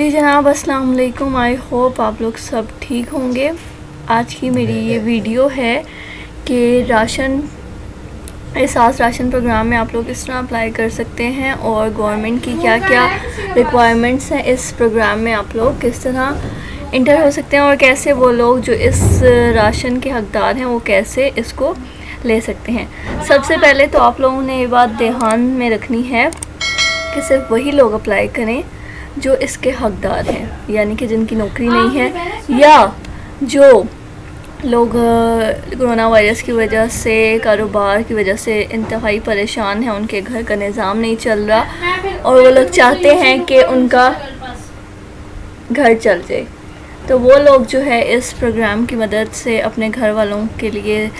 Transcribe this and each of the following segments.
जी जनाब, अस्सलाम वालेकुम। आई होप आप लोग सब ठीक होंगे। आज की मेरी ये वीडियो है कि एहसास राशन प्रोग्राम में आप लोग किस तरह अप्लाई कर सकते हैं और गवर्नमेंट की क्या क्या रिक्वायरमेंट्स हैं इस प्रोग्राम में, आप लोग किस तरह इंटर हो सकते हैं और कैसे वो लोग जो इस राशन के हकदार हैं वो कैसे इसको ले सकते हैं। सबसे पहले तो आप लोगों ने ये बात ध्यान में रखनी है कि सिर्फ वही लोग अप्लाई करें जो इसके हकदार हैं, यानी कि जिनकी नौकरी नहीं है या जो लोग कोरोना वायरस की वजह से, कारोबार की वजह से इंतहाई परेशान हैं, उनके घर का निज़ाम नहीं चल रहा और वो लोग चाहते हैं कि उनका घर चल जाए। तो वो लोग जो है इस प्रोग्राम की मदद से अपने घर वालों के लिए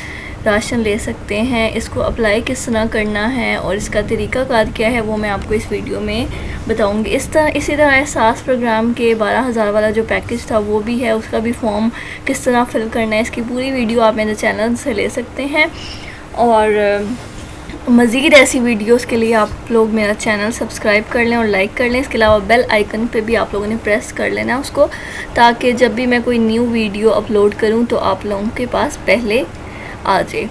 राशन ले सकते हैं। इसको अप्लाई किस तरह करना है और इसका तरीक़ाकार क्या है वो मैं आपको इस वीडियो में बताऊंगी। इसी तरह एहसास प्रोग्राम के 12,000 वाला जो पैकेज था वो भी है, उसका भी फॉर्म किस तरह फिल करना है, इसकी पूरी वीडियो आप मेरे चैनल से ले सकते हैं। और मज़ीद ऐसी वीडियोस के लिए आप लोग मेरा चैनल सब्सक्राइब कर लें और लाइक कर लें। इसके अलावा बेल आइकन पे भी आप लोगों ने प्रेस कर लेना उसको, ताकि जब भी मैं कोई न्यू वीडियो अपलोड करूं तो आप लोगों के पास पहले आ जाए।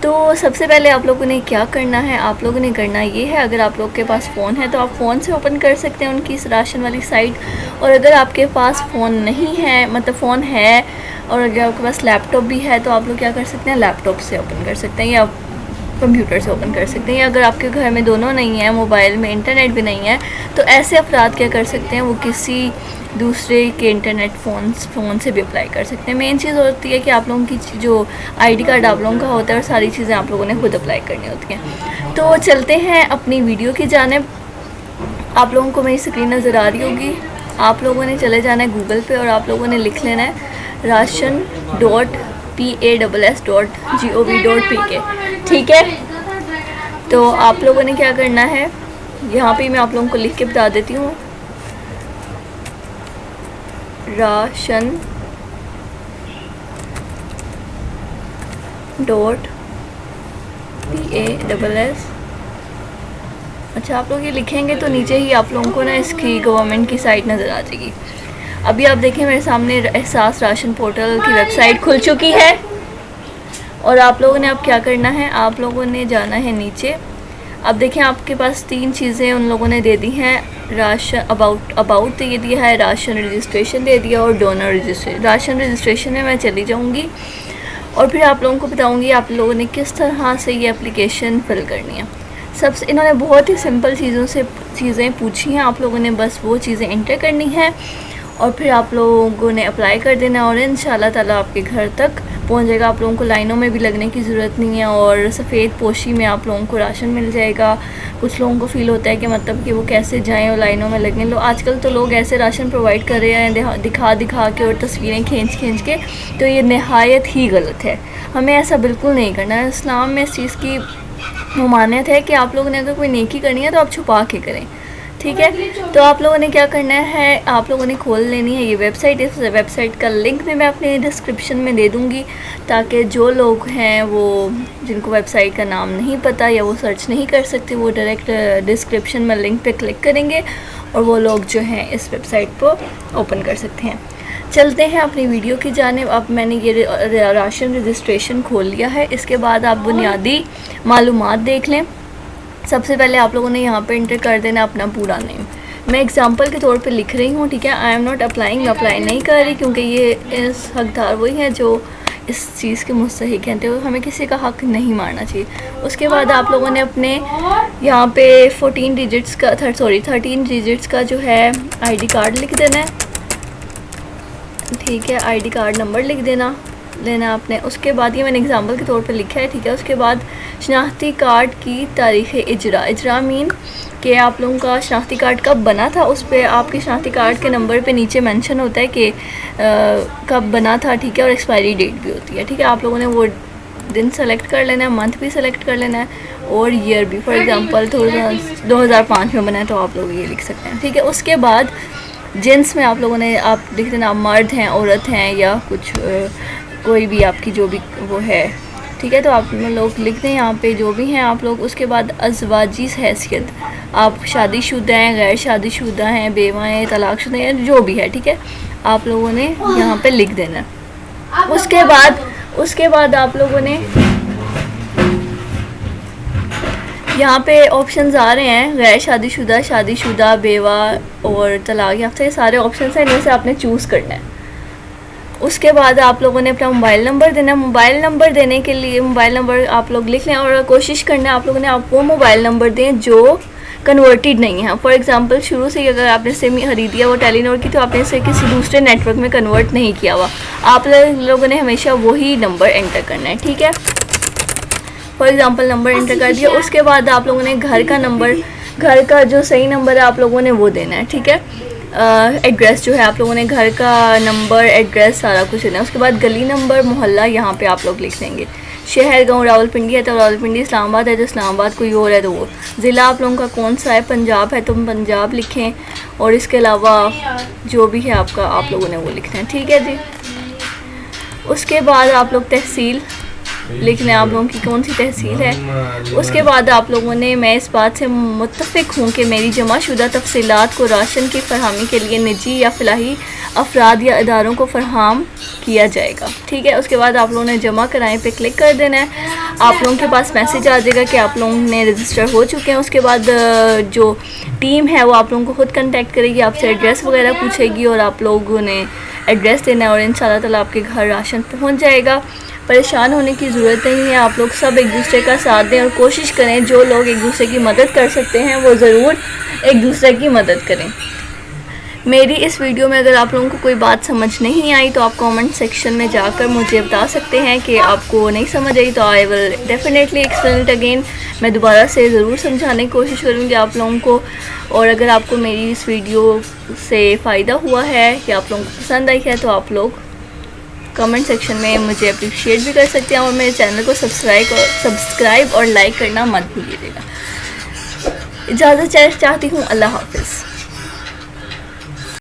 तो सबसे पहले आप लोगों ने क्या करना है, आप लोगों ने करना ये है, अगर आप लोग के पास फ़ोन है तो आप फ़ोन से ओपन कर सकते हैं उनकी इस राशन वाली साइट। और अगर आपके पास फ़ोन नहीं है, मतलब फ़ोन है और अगर आपके पास लैपटॉप भी है तो आप लोग क्या कर सकते हैं, लैपटॉप से ओपन कर सकते हैं या कंप्यूटर से ओपन कर सकते हैं। या अगर आपके घर में दोनों नहीं है, मोबाइल में इंटरनेट भी नहीं है, तो ऐसे अफराद क्या कर सकते हैं, वो किसी दूसरे के इंटरनेट फ़ोन से भी अप्लाई कर सकते हैं। मेन चीज़ होती है कि आप लोगों की जो आईडी कार्ड आप लोगों का होता है और सारी चीज़ें आप लोगों ने खुद अप्लाई करनी होती हैं। तो चलते हैं अपनी वीडियो की जानिब। आप लोगों को मेरी स्क्रीन नज़र आ रही होगी। आप लोगों ने चले जाना है गूगल पे और आप लोगों ने लिख लेना है ration.pas.gov.pk, ठीक है। तो आप लोगों ने क्या करना है, यहाँ पे मैं आप लोगों को लिख के बता देती हूँ, ration .pas। अच्छा, आप लोग ये लिखेंगे तो नीचे ही आप लोगों को ना इसकी गवर्नमेंट की साइट नज़र आ जाएगी। अभी आप देखें मेरे सामने एहसास राशन पोर्टल की वेबसाइट खुल चुकी है। और आप लोगों ने अब क्या करना है, आप लोगों ने जाना है नीचे। अब देखें आपके पास तीन चीज़ें उन लोगों ने दे दी हैं, राशन अबाउट दे दिया है, राशन रजिस्ट्रेशन दे दिया और डोनर रजिस्ट्रेशन। राशन रजिस्ट्रेशन में मैं चली जाऊंगी और फिर आप लोगों को बताऊंगी आप लोगों ने किस तरह से ये एप्लीकेशन फिल करनी है। सबसे इन्होंने बहुत ही सिंपल चीज़ें पूछी हैं, आप लोगों ने बस वो चीज़ें इंटर करनी है और फिर आप लोगों ने अप्लाई कर देना और इंशाल्लाह ताला आपके घर तक पहुंच जाएगा। आप लोगों को लाइनों में भी लगने की ज़रूरत नहीं है और सफ़ेद पोशी में आप लोगों को राशन मिल जाएगा। कुछ लोगों को फ़ील होता है कि मतलब कि वो कैसे जाएं और लाइनों में लगने। आजकल तो लोग ऐसे राशन प्रोवाइड कर रहे हैं दिखा के और तस्वीरें खींच के, तो ये नहायत ही गलत है। हमें ऐसा बिल्कुल नहीं करना है। इस्लाम में इस चीज़ की ममानियत है कि आप लोगों ने अगर कोई नेकी करनी है तो आप छुपा के करें, ठीक है। तो आप लोगों ने क्या करना है, आप लोगों ने खोल लेनी है ये वेबसाइट। इस वेबसाइट का लिंक भी मैं अपने डिस्क्रिप्शन में दे दूँगी, ताकि जो लोग हैं वो जिनको वेबसाइट का नाम नहीं पता या वो सर्च नहीं कर सकते, वो डायरेक्ट डिस्क्रिप्शन में लिंक पे क्लिक करेंगे और वो लोग जो हैं इस वेबसाइट को ओपन कर सकते हैं। चलते हैं अपनी वीडियो की जानिब। अब मैंने ये राशन रजिस्ट्रेशन खोल लिया है। इसके बाद आप बुनियादी मालूमात देख लें। सबसे पहले आप लोगों ने यहाँ पे इंटर कर देना अपना पूरा नेम। मैं एग्जांपल के तौर पे लिख रही हूँ, ठीक है। आई एम नॉट अप्लाइंग, मैं अप्लाई नहीं कर रही क्योंकि ये इस हकदार वही है जो इस चीज़ के मुस्तहिक हैं, तो हमें किसी का हक नहीं मारना चाहिए। उसके बाद आप लोगों ने अपने यहाँ पे 13 डिजिट्स का जो है ID कार्ड लिख देना है, ठीक है। ID कार्ड नंबर लिख लेना आपने। उसके बाद ये मैंने एग्जांपल के तौर पे लिखा है, ठीक है। उसके बाद शनाख्ती कार्ड की तारीख़ इजरा मीन कि आप लोगों का शनाख्ती कार्ड कब बना था, उस पर आपके शनाख्ती कार्ड के नंबर पे नीचे मेंशन होता है कि कब बना था, ठीक है। और एक्सपायरी डेट भी होती है, ठीक है। आप लोगों ने वो दिन सेलेक्ट कर लेना है, मंथ भी सेलेक्ट कर लेना है और ईयर भी। फॉर एग्ज़ाम्पल 2005 में बना है तो आप लोग ये लिख सकते हैं, ठीक है। उसके बाद जेंट्स में आप लोगों ने आप लिख देना, मर्द हैं, औरत हैं या कुछ कोई भी आपकी जो भी वो है ठीक है। तो आप लोग लिख दें यहाँ पे जो भी हैं आप लोग। उसके बाद अज़वाजी हैसियत, आप शादीशुदा हैं, गैर शादीशुदा हैं, बेवा हैं, तलाकशुदा हैं, जो भी है, ठीक है, आप लोगों ने यहाँ पे लिख देना। उसके बाद आप लोगों ने यहाँ पे ऑप्शंस आ रहे हैं, गैर शादीशुदा, शादीशुदा, बेवा और तलाक याफ्ता, ये सारे ऑप्शंस हैं, इनमें से आपने चूज़ करना है। उसके बाद आप लोगों ने अपना मोबाइल नंबर देना। मोबाइल नंबर देने के लिए मोबाइल नंबर आप लोग लिख लें और कोशिश करना है आप लोगों ने आप वो मोबाइल नंबर दें जो कन्वर्टेड नहीं है। फॉर एग्जांपल शुरू से अगर आपने सिम खरीदी है वो टेलीनॉर की, तो आपने इसे किसी दूसरे नेटवर्क में कन्वर्ट नहीं किया हुआ, आप लोगों ने हमेशा वही नंबर एंटर करना है, ठीक है। फॉर एग्जांपल नंबर एंटर कर दिया। उसके बाद आप लोगों ने घर का नंबर, घर का जो सही नंबर है आप लोगों ने वो देना है, ठीक है। एड्रेस जो है आप लोगों ने घर का नंबर, एड्रेस सारा कुछ देना है। उसके बाद गली नंबर, मोहल्ला यहाँ पे आप लोग लिख देंगे। शहर, गांव, रावलपिंडी है तो रावलपिंडी, इस्लामाबाद है तो इस्लामाबाद, कोई और है तो वो। ज़िला आप लोगों का कौन सा है, पंजाब है तो पंजाब लिखें, और इसके अलावा जो भी है आपका आप लोगों ने वो लिखना है, ठीक है जी। उसके बाद आप लोग तहसील लिखना है, आप लोगों की कौन सी तहसील है। उसके बाद आप लोगों ने, मैं इस बात से मुत्तफ़िक हूँ कि मेरी जमाशुदा तफसीलात को राशन की फरहमी के लिए निजी या फ़िलहाली अफराद या इदारों को फरहम किया जाएगा, ठीक है। उसके बाद आप लोगों ने जमा कराएँ पे क्लिक कर देना है। आप लोगों के पास मैसेज आ जाएगा कि आप लोगों ने रजिस्टर हो चुके हैं। उसके बाद जो टीम है वो आप लोगों को ख़ुद कंटेक्ट करेगी, आपसे एड्रेस वगैरह पूछेगी और आप लोगों ने एड्रेस देना है और इंशाल्लाह ताला आपके घर राशन पहुँच जाएगा। परेशान होने की ज़रूरत नहीं है, आप लोग सब एक दूसरे का साथ दें और कोशिश करें जो लोग एक दूसरे की मदद कर सकते हैं वो ज़रूर एक दूसरे की मदद करें। मेरी इस वीडियो में अगर आप लोगों को कोई बात समझ नहीं आई तो आप कमेंट सेक्शन में जाकर मुझे बता सकते हैं कि आपको नहीं समझ आई, तो I will definitely explain it again. मैं दोबारा से ज़रूर समझाने की कोशिश करूँगी आप लोगों को। और अगर आपको मेरी इस वीडियो से फ़ायदा हुआ है या आप लोगों को पसंद आई है तो आप लोग कमेंट सेक्शन में मुझे अप्रिशिएट भी कर सकते हैं और मेरे चैनल को सब्सक्राइब और लाइक करना मत भूलिएगा। इजाज़त चाहती हूँ, अल्लाह हाफ़िज़।